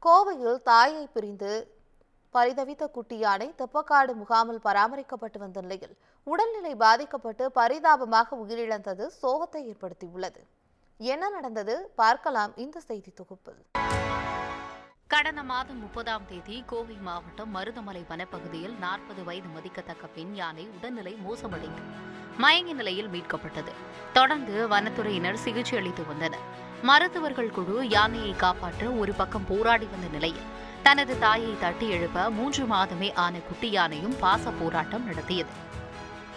கோவையில் தாயை பிரிந்து பரிதவித்த குட்டி யானை தெப்பக்காடு முகாமில் பராமரிக்கப்பட்டு வந்த நிலையில் உடல்நிலை பாதிக்கப்பட்டு பரிதாபமாக உயிரிழந்தது சோகத்தை ஏற்படுத்தியுள்ளது. என்ன நடந்தது பார்க்கலாம் இந்த செய்தி தொகுப்பில். கடந்த மாதம் 30ஆம் தேதி கோவை மாவட்டம் மருதமலை வனப்பகுதியில் 40 வயது மதிக்கத்தக்க பெண் யானை உடல்நிலை மோசமடைந்து மயங்கிய நிலையில் மீட்கப்பட்டது. தொடர்ந்து வனத்துறையினர் சிகிச்சை அளித்து வந்தனர். மருத்துவர்கள் குழு யானையை காப்பாற்ற ஒரு பக்கம் போராடி வந்த நிலையில் தனது தாயை தட்டி எழுப்ப 3 மாதமே ஆன குட்டி யானையும் பாச போராட்டம் நடத்தியது.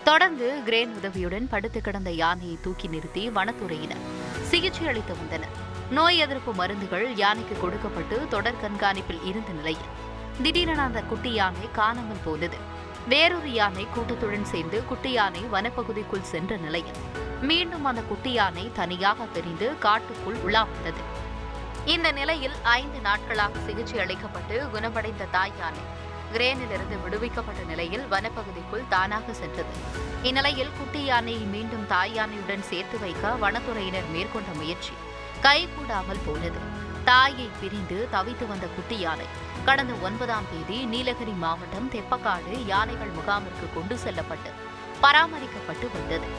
தொடர்ந்து கிரேன் உதவியுடன் படுத்து கிடந்த யானையை தூக்கி நிறுத்தி வனத்துறையினர் சிகிச்சை அளித்து வந்தனர். நோய் எதிர்ப்பு மருந்துகள் யானைக்கு கொடுக்கப்பட்டு தொடர் கண்காணிப்பில் இருந்த நிலையில் திடீரென அந்த குட்டி யானை காணாமல் போனது. வேறொரு யானை கூட்டத்துடன் சேர்ந்து குட்டி யானை வனப்பகுதிக்குள் சென்ற நிலையில் மீண்டும் அந்த குட்டி யானை தனியாக பிரிந்து காட்டுக்குள் உலாவந்தது. இந்த நிலையில் 5 நாட்களாக சிகிச்சை அளிக்கப்பட்டு குணமடைந்த தாய் யானை கிரேனிலிருந்து விடுவிக்கப்பட்ட நிலையில் வனப்பகுதிக்குள் தானாக சென்றது. இந்நிலையில் குட்டி யானையை மீண்டும் தாய் யானையுடன் சேர்த்து வைக்க வனத்துறையினர் மேற்கொண்ட முயற்சி கைகூடாமல் போனது. தாயை பிரிந்து தவித்து வந்த குட்டி யானை கடந்த 9ஆம் தேதி நீலகிரி மாவட்டம் தெப்பக்காடு யானைகள் முகாமிற்கு கொண்டு செல்லப்பட்டு பராமரிக்கப்பட்டு வந்தது.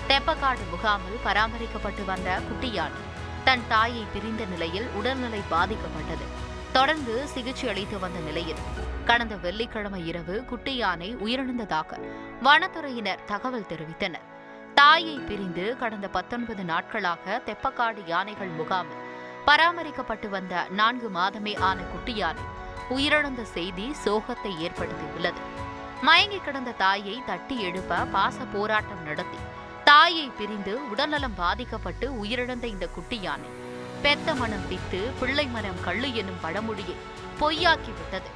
தெப்பக்காடு முகாமில் பராமரிக்கப்பட்டு வந்த குட்டி யானை தன் தாயை பிரிந்த நிலையில் உடல்நிலை பாதிக்கப்பட்டது. தொடர்ந்து சிகிச்சை அளித்து வந்த நிலையில் கடந்த வெள்ளிக்கிழமை இரவு குட்டி யானை உயிரிழந்ததாக வனத்துறையினர் தகவல் தெரிவித்தனர். தாயை பிரிந்து கடந்த 19 நாட்களாக தெப்பக்காடு யானைகள் முகாமில் பராமரிக்கப்பட்டு வந்த 4 மாதமே ஆன குட்டி யானை உயிரிழந்த செய்தி சோகத்தை ஏற்படுத்தியுள்ளது. மயங்கி கிடந்த தாயை தட்டி எழுப்ப பாச போராட்டம் நடத்தி தாயை பிரிந்து உடல்நலம் பாதிக்கப்பட்டு உயிரிழந்த இந்த குட்டி யானை பெத்த மனம் பித்து பிள்ளை மனம் கள்ளு எனும் பழமொழியை பொய்யாக்கிவிட்டது.